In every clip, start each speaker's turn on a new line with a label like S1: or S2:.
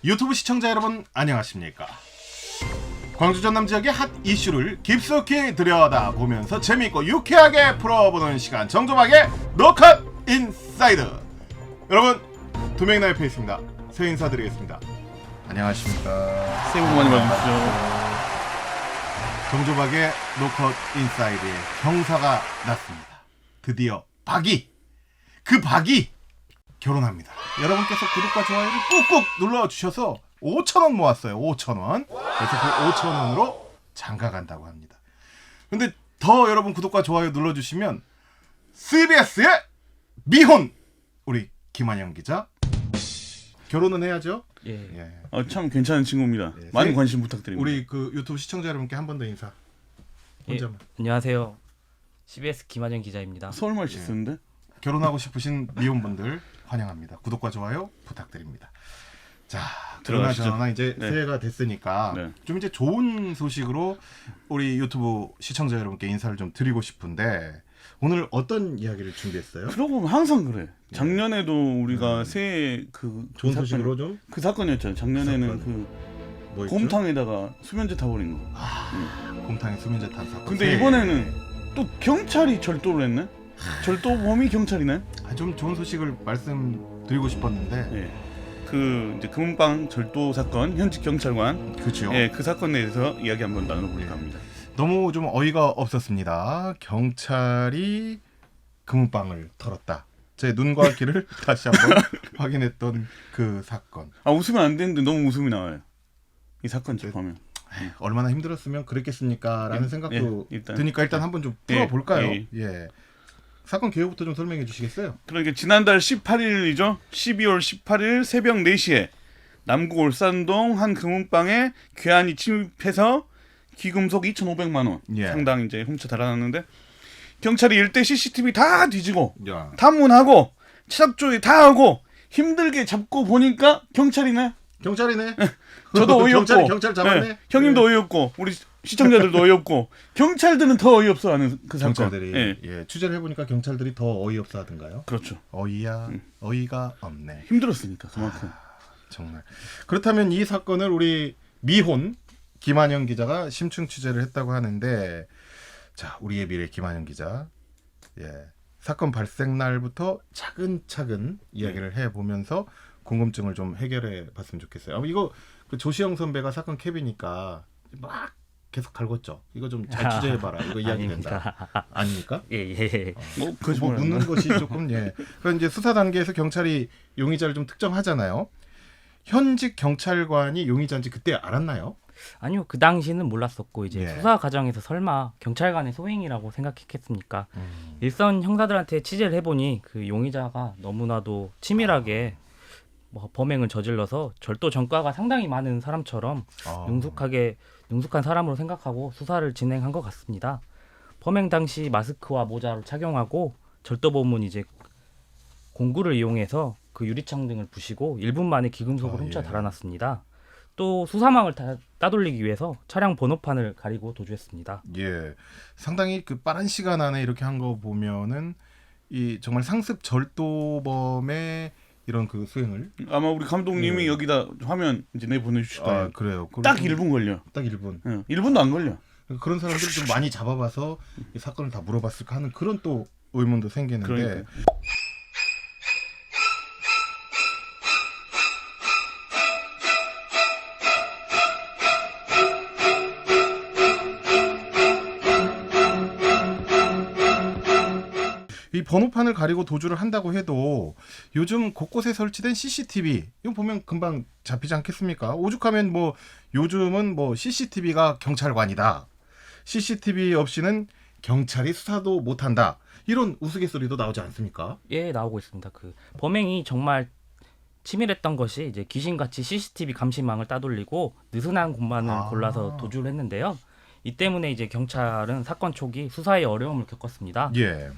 S1: 유튜브 시청자 여러분 안녕하십니까? 광주 전남 지역의 핫 이슈를 깊숙이 들여다보면서 재미있고 유쾌하게 풀어보는 시간 정조박의 노컷 인사이드. 여러분 두 명이나 옆에 있습니다. 새 인사드리겠습니다. 안녕하십니까?
S2: 새해 복 많이 받으십시오.
S1: 정조박의 노컷 인사이드에 경사가 났습니다. 드디어 박이, 그 박이 결혼합니다. 여러분께서 구독과 좋아요를 꾹꾹 눌러주셔서 5,000원 모았어요. 5,000원. 그래서 그 5,000원으로 장가 간다고 합니다. 근데 더 여러분 구독과 좋아요 눌러주시면 CBS의 미혼 우리 김한영 기자 결혼은 해야죠.
S2: 예. 참 괜찮은 친구입니다.
S1: 예.
S2: 많은 관심 부탁드립니다.
S1: 우리 그 유튜브 시청자 여러분께 한 번 더 인사. 혼자만.
S3: 안녕하세요. CBS 김한영 기자입니다.
S2: 서울말씨 쓰는데?
S1: 결혼하고 싶으신 미혼분들 환영합니다. 구독과 좋아요 부탁드립니다. 자, 그러나 이제
S2: 네.
S1: 새해가 됐으니까
S2: 네.
S1: 좀 이제 좋은 소식으로 우리 유튜브 시청자 여러분께 인사를 좀 드리고 싶은데 오늘 어떤 이야기를 준비했어요?
S2: 그러고 보면 항상 그래. 작년에도 우리가 새해
S1: 좋은 소식으로 좀
S2: 그 사건이었잖아요. 작년에는
S1: 사건. 뭐 있죠?
S2: 곰탕에다가 수면제 타버린 거.
S1: 곰탕에 수면제 탄 사건.
S2: 근데
S1: 새해.
S2: 이번에는 또 경찰이 절도를 했네? 절도범이 경찰이네?
S1: 좀 좋은 소식을 말씀드리고 싶었는데
S2: 예. 그 이제 금은방 절도 사건 현직 경찰관
S1: 그렇죠.
S2: 예, 그 사건에 대해서 이야기 한번 나눠볼까 합니다.
S1: 너무 좀 어이가 없었습니다. 경찰이 금은방을 털었다. 제 눈과 귀를 다시 한번 확인했던 그 사건.
S2: 웃으면 안 되는데 너무 웃음이 나와요. 이 사건 접하면.
S1: 얼마나 힘들었으면 그랬겠습니까? 라는 생각도
S2: 일단.
S1: 드니까 일단 한번 좀 풀어볼까요?
S2: 예.
S1: 예. 사건 개요부터 좀 설명해 주시겠어요?
S2: 그러니까 지난달 18일이죠. 12월 18일 새벽 4시에 남구 올산동 한 금은방에 괴한이 침입해서 귀금속 2,500만 원
S1: 예.
S2: 상당 이제 훔쳐 달아났는데 경찰이 일대 CCTV 다 뒤지고
S1: 야.
S2: 탐문하고 차작조회 다 하고 힘들게 잡고 보니까 경찰이네.
S1: 경찰이네.
S2: 저도 어이없고
S1: 경찰 잡았네.
S2: 네, 형님도 어이없고 우리 시청자들도 어이없고 경찰들은 더 어이없어하는 그 사건.
S1: 경찰들이
S2: 예.
S1: 예, 취재를 해보니까 경찰들이 더 어이없어 하던가요?
S2: 그렇죠.
S1: 어이가 없네.
S2: 힘들었으니까 그만큼.
S1: 정말. 그렇다면 이 사건을 우리 미혼 김한영 기자가 심층 취재를 했다고 하는데, 자, 우리의 미래 김한영 기자, 예, 사건 발생 날부터 차근차근 이야기를 해보면서 궁금증을 좀 해결해 봤으면 좋겠어요. 이거 그 조시영 선배가 사건 캡이니까 막 계속 달궜죠. 이거 좀 잘 취재해봐라. 이거 이야기 된다. 아닙니까?
S3: 예.
S1: 뭐 묻는 것이 조금 예. 그럼 이제 수사 단계에서 경찰이 용의자를 좀 특정하잖아요. 현직 경찰관이 용의자인지 그때 알았나요?
S3: 아니요, 그 당시는 몰랐었고 이제
S1: 예.
S3: 수사 과정에서 설마 경찰관의 소행이라고 생각했겠습니까? 일선 형사들한테 취재를 해보니 그 용의자가 너무나도 치밀하게 뭐 범행을 저질러서 절도 전과가 상당히 많은 사람처럼 능숙한 사람으로 생각하고 수사를 진행한 것 같습니다. 범행 당시 마스크와 모자를 착용하고 절도범은 이제 공구를 이용해서 그 유리창 등을 부시고 1분 만에 기금속을 훔쳐 달아났습니다. 또 수사망을 따돌리기 위해서 차량 번호판을 가리고 도주했습니다.
S1: 예, 상당히 그 빠른 시간 안에 이렇게 한 거 보면은 이 정말 상습 절도범의 이런 그 수행을
S2: 아마 우리 감독님이 여기다 화면 이제 내 보내주실 거예요.
S1: 그래요.
S2: 딱 1분 걸려.
S1: 딱 1분.
S2: 1분도 안 걸려.
S1: 그런 사람들 좀 많이 잡아봐서 이 사건을 다 물어봤을까 하는 그런 또 의문도 생기는데.
S2: 그러니까.
S1: 이 번호판을 가리고 도주를 한다고 해도 요즘 곳곳에 설치된 CCTV 이거 보면 금방 잡히지 않겠습니까? 오죽하면 뭐 요즘은 뭐 CCTV가 경찰관이다. CCTV 없이는 경찰이 수사도 못한다. 이런 우스갯소리도 나오지 않습니까?
S3: 예, 나오고 있습니다. 그 범행이 정말 치밀했던 것이 이제 귀신같이 CCTV 감시망을 따돌리고 느슨한 곳만을 골라서 도주를 했는데요. 이 때문에 이제 경찰은 사건 초기 수사에 어려움을 겪었습니다.
S1: 예.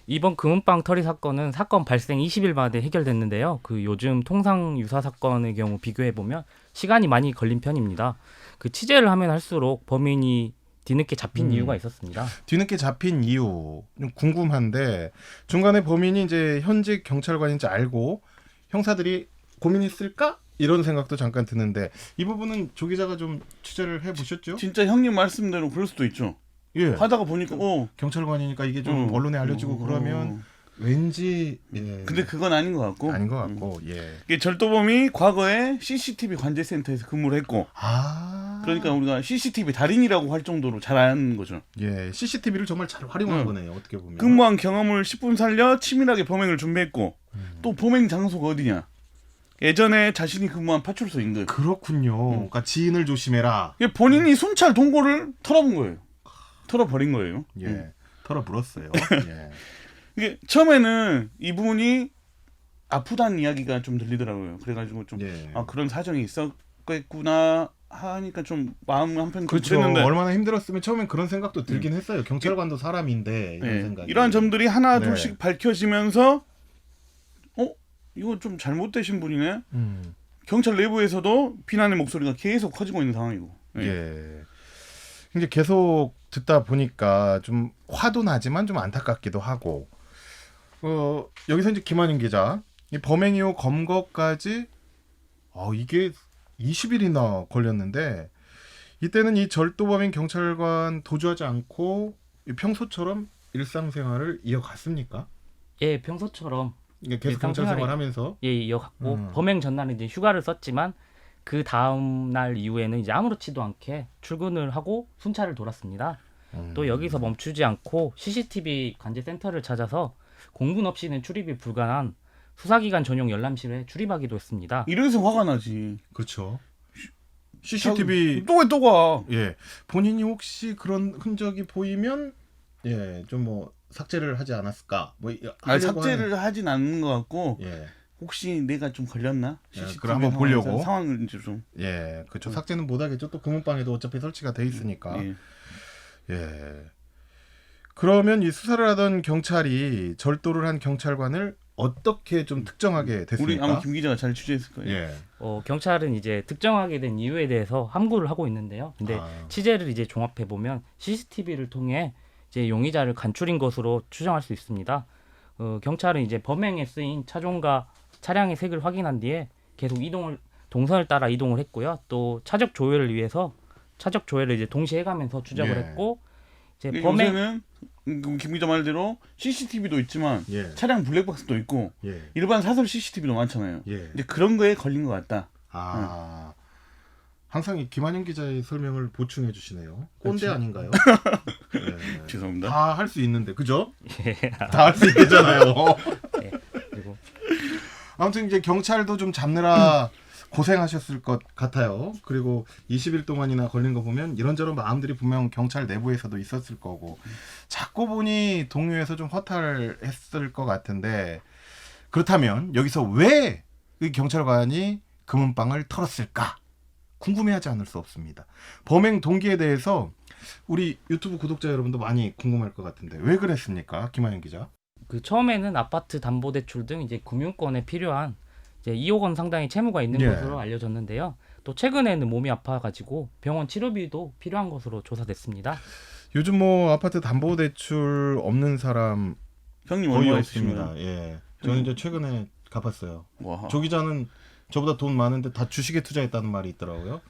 S3: 이번 금은방 털이 사건은 사건 발생 20일 만에 해결됐는데요. 그 요즘 통상 유사 사건의 경우 비교해 보면 시간이 많이 걸린 편입니다. 그 취재를 하면 할수록 범인이 뒤늦게 잡힌 이유가 있었습니다.
S1: 뒤늦게 잡힌 이유 좀 궁금한데 중간에 범인이 이제 현직 경찰관인지 알고 형사들이 고민했을까? 이런 생각도 잠깐 드는데 이 부분은 조 기자가 좀 취재를 해보셨죠?
S2: 진짜 형님 말씀대로 그럴 수도 있죠.
S1: 예.
S2: 하다가 보니까
S1: 경찰관이니까 이게 좀 언론에 알려지고 그러면 왠지
S2: 근데 그건 아닌 것 같고.
S1: 아닌 것 같고
S2: 이게 절도범이 과거에 CCTV 관제센터에서 근무를 했고 그러니까 우리가 CCTV 달인이라고 할 정도로 잘 아는 거죠.
S1: 예, CCTV를 정말 잘 활용한 거네요. 어떻게 보면
S2: 근무한 경험을 10분 살려 치밀하게 범행을 준비했고 또 범행 장소가 어디냐? 예전에 자신이 근무한 파출소 인근.
S1: 그렇군요. 그러니까 지인을 조심해라.
S2: 본인이 순찰 동고를 털어본 거예요. 털어버린 거예요.
S1: 예, 털어 물었어요. 예.
S2: 이게 처음에는 이분이 아프다는 이야기가 좀 들리더라고요. 그래가지고 좀 그런 사정이 있었겠구나 하니까 좀 마음 한편
S1: 그렇죠.
S2: 그랬는데
S1: 얼마나 힘들었으면 처음엔 그런 생각도 들긴 했어요. 경찰관도 사람인데 이런 생각이.
S2: 이러한 점들이 하나 둘씩 밝혀지면서 이거 좀 잘못되신 분이네. 경찰 내부에서도 비난의 목소리가 계속 커지고 있는 상황이고.
S1: 예. 이제 계속 듣다 보니까 좀 화도 나지만 좀 안타깝기도 하고. 여기서 이제 김한영 기자, 이 범행 이후 검거까지 이게 20일이나 걸렸는데 이때는 이 절도범인 경찰관 도주하지 않고 평소처럼 일상생활을 이어갔습니까?
S3: 예, 평소처럼
S1: 계속 경찰 생활하면서
S3: 이어갔고 범행 전날은 이제 휴가를 썼지만 그 다음 날 이후에는 이제 아무렇지도 않게 출근을 하고 순찰을 돌았습니다. 또 여기서 멈추지 않고 CCTV 관제센터를 찾아서 공분 없이는 출입이 불가능한 수사기관 전용 열람실에 출입하기도 했습니다.
S2: 이래서 화가 나지.
S1: 그렇죠. CCTV
S2: 또 왜 또 가?
S1: 예, 본인이 혹시 그런 흔적이 보이면 좀 뭐 삭제를 하지 않았을까?
S2: 삭제를 하진 않는 것 같고 혹시 내가 좀 걸렸나?
S1: 그럼 한번 보려고
S2: 상황을 이제 좀
S1: 그렇죠. 삭제는 못 하겠죠. 또 금은방에도 어차피 설치가 돼 있으니까. 그러면 이 수사를 하던 경찰이 절도를 한 경찰관을 어떻게 좀 특정하게 됐습니까?
S2: 우리 아마 김 기자가 잘 취재했을 거예요.
S3: 경찰은 이제 특정하게 된 이유에 대해서 함구를 하고 있는데요. 근데 취재를 이제 종합해 보면 CCTV를 통해 이제 용의자를 간출인 것으로 추정할 수 있습니다. 경찰은 이제 범행에 쓰인 차종과 차량의 색을 확인한 뒤에 계속 동선을 따라 이동을 했고요. 또 차적 조회를 위해서 차적 조회를 이제 동시에 해가면서 추적을 했고 이제
S2: 요새는 김 기자 말대로 CCTV도 있지만 차량 블랙박스도 있고 일반 사설 CCTV도 많잖아요. 이제 그런 거에 걸린 것 같다.
S1: 항상 이 김한영 기자의 설명을 보충해 주시네요. 꼰대 아닌가요?
S2: 죄송합니다.
S1: 다 할 수 있는데 그죠? 다 할 수 있겠잖아요.
S3: 그리고
S1: 아무튼 이제 경찰도 좀 잡느라 고생하셨을 것 같아요. 그리고 20일 동안이나 걸린 거 보면 이런저런 마음들이 분명 경찰 내부에서도 있었을 거고 자꾸 보니 동료에서 좀 허탈했을 것 같은데 그렇다면 여기서 왜 이 경찰관이 금은방을 털었을까? 궁금해하지 않을 수 없습니다. 범행 동기에 대해서 우리 유튜브 구독자 여러분도 많이 궁금할 것 같은데 왜 그랬습니까, 김한영 기자?
S3: 처음에는 아파트 담보대출 등 이제 금융권에 필요한 이제 2억 원 상당의 채무가 있는 것으로 알려졌는데요. 또 최근에는 몸이 아파가지고 병원 치료비도 필요한 것으로 조사됐습니다.
S1: 요즘 뭐 아파트 담보대출 없는 사람
S2: 형님
S1: 거의
S2: 얼마
S1: 없습니다.
S2: 있으시면?
S1: 저는 이제 최근에 갚았어요.
S2: 와.
S1: 조 기자는 저보다 돈 많은데 다 주식에 투자했다는 말이 있더라고요.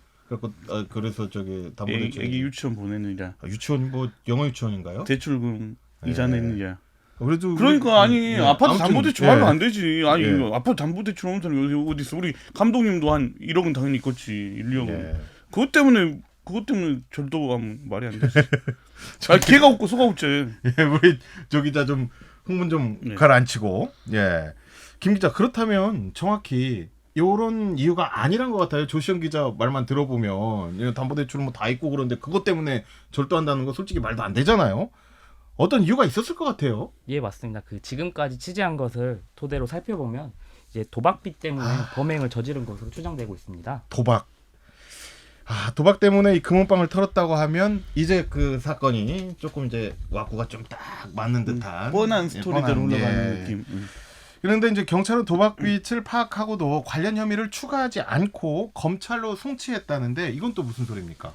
S1: 그래서 저기 담보대출
S2: 애기 유치원 보내느냐.
S1: 유치원 뭐 영어 유치원인가요?
S2: 대출금 이자 내느냐.
S1: 그래도
S2: 그러니까 아파트 담보대출 하면 안 되지. 아파트 담보대출 없는 사람이 어디 있어? 우리 감독님도 한 1억은 당연히 있겠지. 1억은. 그것 때문에 절도하면 말이 안 되지. 걔가 웃고 소가 웃지.
S1: 우리 조 기자 좀 흥분 좀 가라앉히고. 김 기자 그렇다면 정확히 이런 이유가 아니란 것 같아요. 조시영 기자 말만 들어보면 담보대출 뭐 다 있고 그런데 그것 때문에 절도한다는 거 솔직히 말도 안 되잖아요. 어떤 이유가 있었을 것 같아요.
S3: 맞습니다. 지금까지 취재한 것을 토대로 살펴보면 이제 도박비 때문에 범행을 저지른 것으로 추정되고 있습니다.
S1: 도박 때문에 이 금은방을 털었다고 하면 이제 그 사건이 조금 이제 왁구가 좀 딱 맞는 듯한
S2: 뻔한 스토리대로 흘러가는 느낌.
S1: 그런데 이제 경찰은 도박빚을 파악하고도 관련 혐의를 추가하지 않고 검찰로 송치했다는데 이건 또 무슨 소리입니까?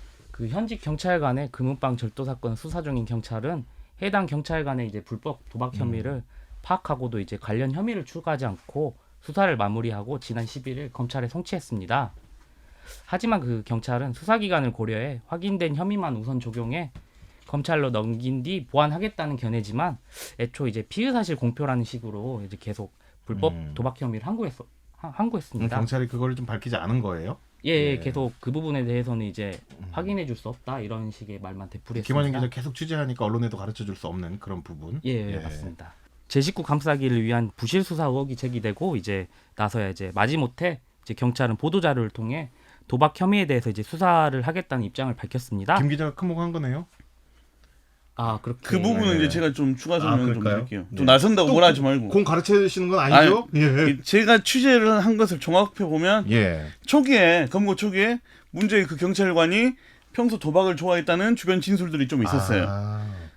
S3: 현직 경찰관의 금은방 절도 사건 수사 중인 경찰은 해당 경찰관의 이제 불법 도박 혐의를 파악하고도 이제 관련 혐의를 추가하지 않고 수사를 마무리하고 지난 11일 검찰에 송치했습니다. 하지만 그 경찰은 수사기간을 고려해 확인된 혐의만 우선 적용해 검찰로 넘긴 뒤 보완하겠다는 견해지만 애초 이제 피의사실 공표라는 식으로 이제 계속 불법 도박 혐의를 항고했습니다.
S1: 경찰이 그걸 좀 밝히지 않은 거예요?
S3: 예, 계속 그 부분에 대해서는 이제 확인해 줄 수 없다 이런 식의 말만 되풀이했습니다.
S1: 김환영 기자 계속 취재하니까 언론에도 가르쳐 줄 수 없는 그런 부분.
S3: 예, 맞습니다. 제 식구 감싸기를 위한 부실 수사 의혹이 제기되고 이제 나서야 이제 마지못해 이제 경찰은 보도 자료를 통해 도박 혐의에 대해서 이제 수사를 하겠다는 입장을 밝혔습니다.
S1: 김 기자가 큰 목 한 거네요.
S3: 아, 그렇게
S2: 그 부분은 이제 제가 좀 추가 설명 좀
S1: 그럴까요?
S2: 드릴게요. 좀 나선다고 뭐라 하지 말고.
S1: 공 가르쳐 주시는 건 아니죠? 예.
S2: 제가 취재를 한 것을 종합해 보면
S1: 예.
S2: 초기에 검거 초기에 문제의 그 경찰관이 평소 도박을 좋아했다는 주변 진술들이 좀 있었어요.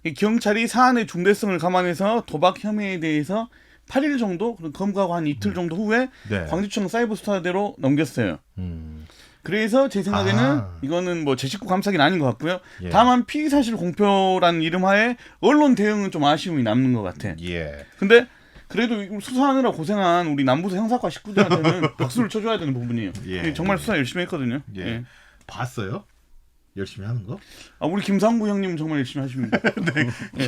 S2: 이 경찰이 사안의 중대성을 감안해서 도박 혐의에 대해서 8일 정도, 그리고 검거하고 한 이틀 정도 후에
S1: 네.
S2: 광주청 사이버 수사대로 넘겼어요.
S1: 음.
S2: 그래서 제 생각에는 이거는 뭐 제 식구 감싸기는 아닌 것 같고요.
S1: 예.
S2: 다만 피의사실 공표라는 이름하에 언론 대응은 좀 아쉬움이 남는 것 같아.
S1: 예.
S2: 근데 그래도 이거 수사하느라 고생한 우리 남부서 형사과 식구들한테는 박수를 쳐줘야 되는 부분이에요.
S1: 예.
S2: 정말 수사 열심히 했거든요.
S1: 예.
S2: 예.
S1: 봤어요? 열심히 하는 거?
S2: 아, 우리 김상구 형님은 정말 열심히 하십니다.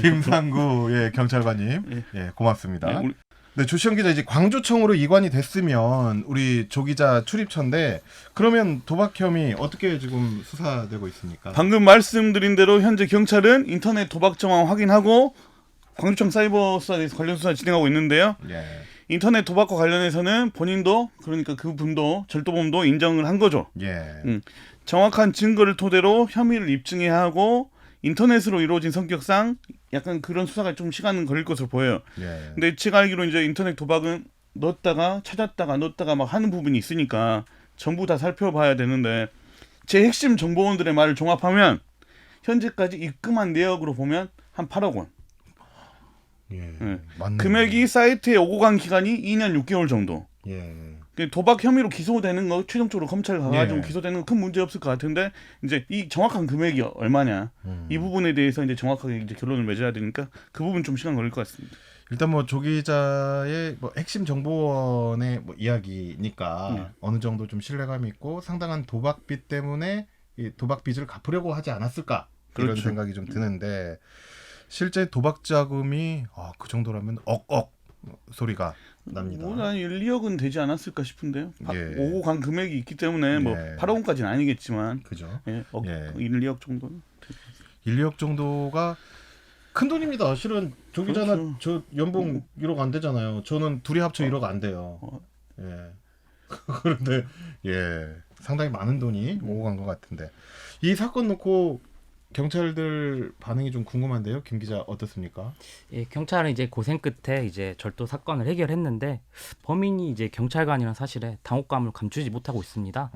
S1: 김상구 경찰관님, 예, 고맙습니다.
S2: 예, 우리-
S1: 네, 조시영 기자 이제 광주청으로 이관이 됐으면 우리 조 기자 출입처인데 그러면 도박 혐의 어떻게 지금 수사되고 있습니까?
S2: 방금 말씀드린 대로 현재 경찰은 인터넷 도박 정황 확인하고 광주청 사이버 수사에 대해서 관련 수사 진행하고 있는데요.
S1: 예.
S2: 인터넷 도박과 관련해서는 본인도 그러니까 그분도 절도범도 인정을 한 거죠.
S1: 예.
S2: 정확한 증거를 토대로 혐의를 입증해야 하고 인터넷으로 이루어진 성격상 약간 그런 수사가 좀 시간은 걸릴 것으로 보여요.
S1: 예.
S2: 근데 제가 알기로 이제 인터넷 도박은 넣었다가 찾았다가 넣었다가 막 하는 부분이 있으니까 전부 다 살펴봐야 되는데 제 핵심 정보원들의 말을 종합하면 현재까지 입금한 내역으로 보면 한 8억 원.
S1: 예.
S2: 예.
S1: 맞네.
S2: 금액이 사이트에 오고 간 기간이 2년 6개월 정도.
S1: 예.
S2: 도박 혐의로 기소되는 거 최종적으로 검찰 가가지고
S1: 예.
S2: 기소되는 건 큰 문제 없을 것 같은데 이제 이 정확한 금액이 얼마냐 이 부분에 대해서 이제 정확하게 이제 결론을 맺어야 되니까 그 부분 좀 시간 걸릴 것 같습니다.
S1: 일단 뭐 조 기자의 뭐 핵심 정보원의 뭐 이야기니까 어느 정도 좀 신뢰감 있고 상당한 도박빚 때문에 이 도박 빚을 갚으려고 하지 않았을까 이런
S2: 그렇죠.
S1: 생각이 좀 드는데 실제 도박 자금이 그 정도라면 억억 소리가 납니다.
S2: 뭐 한 1, 2억은 되지 않았을까 싶은데요.
S1: 예.
S2: 오고 간 금액이 있기 때문에 뭐
S1: 예.
S2: 8억 원까지는 아니겠지만
S1: 그죠?
S2: 예,
S1: 예.
S2: 1, 2억 정도는.
S1: 1, 2억 정도가 큰 돈입니다. 실은 조 기자나
S2: 그렇죠.
S1: 저 연봉 1억 안 되잖아요. 저는 둘이 합쳐 1억 안 돼요. 예. 그런데 예 상당히 많은 돈이 오고 간 것 같은데 이 사건 놓고 경찰들 반응이 좀 궁금한데요. 김 기자 어떻습니까?
S3: 예, 경찰은 이제 고생 끝에 이제 절도 사건을 해결했는데 범인이 이제 경찰관이라는 사실에 당혹감을 감추지 못하고 있습니다.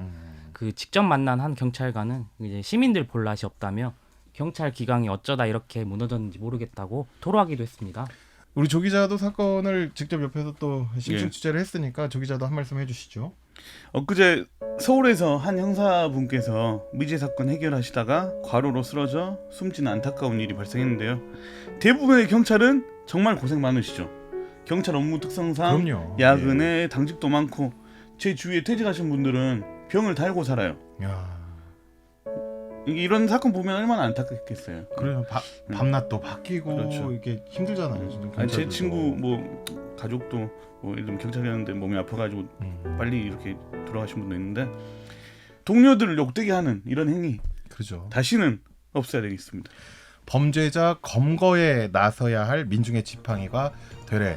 S3: 그 직접 만난 한 경찰관은 이제 시민들 볼낯이 없다며 경찰 기강이 어쩌다 이렇게 무너졌는지 모르겠다고 토로하기도 했습니다.
S1: 우리 조 기자도 사건을 직접 옆에서 또 심층
S2: 예.
S1: 취재를 했으니까 조 기자도 한 말씀 해주시죠.
S2: 엊그제 서울에서 한 형사분께서 미제 사건 해결하시다가 과로로 쓰러져 숨지는 안타까운 일이 발생했는데요. 대부분의 경찰은 정말 고생 많으시죠. 경찰 업무 특성상
S1: 그럼요.
S2: 야근에 당직도 많고 제 주위에 퇴직하신 분들은 병을 달고 살아요.
S1: 야,
S2: 이런 사건 보면 얼마나 안타깝겠어요.
S1: 그래요. 밤낮도 바뀌고
S2: 그렇죠.
S1: 이게 힘들잖아요. 지금
S2: 아니, 제
S1: 경찰들도.
S2: 친구 뭐 가족도 뭐 예를 들면 경찰이었는데 몸이 아파가지고 빨리 이렇게 돌아가신 분도 있는데 동료들을 욕되게 하는 이런 행위
S1: 그렇죠.
S2: 다시는 없어야 되겠습니다.
S1: 범죄자 검거에 나서야 할 민중의 지팡이가 되레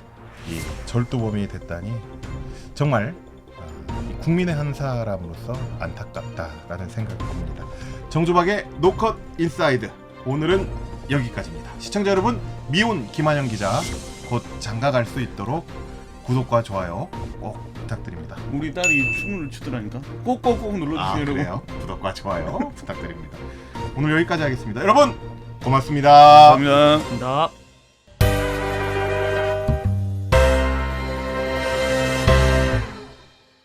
S1: 이 절도범이 됐다니 정말 이 국민의 한 사람으로서 안타깝다라는 생각이 듭니다. 정조박의 노컷 인사이드 오늘은 여기까지입니다. 시청자 여러분 미운 김한영 기자 곧 장가갈 수 있도록 구독과 좋아요 꼭 부탁드립니다.
S2: 우리 딸이 춤을 추더라니까 꼭꼭꼭 눌러주세요. 여러분.
S1: 그래요? 구독과 좋아요 부탁드립니다. 오늘 여기까지 하겠습니다. 여러분 고맙습니다.
S2: 감사합니다.
S3: 감사합니다.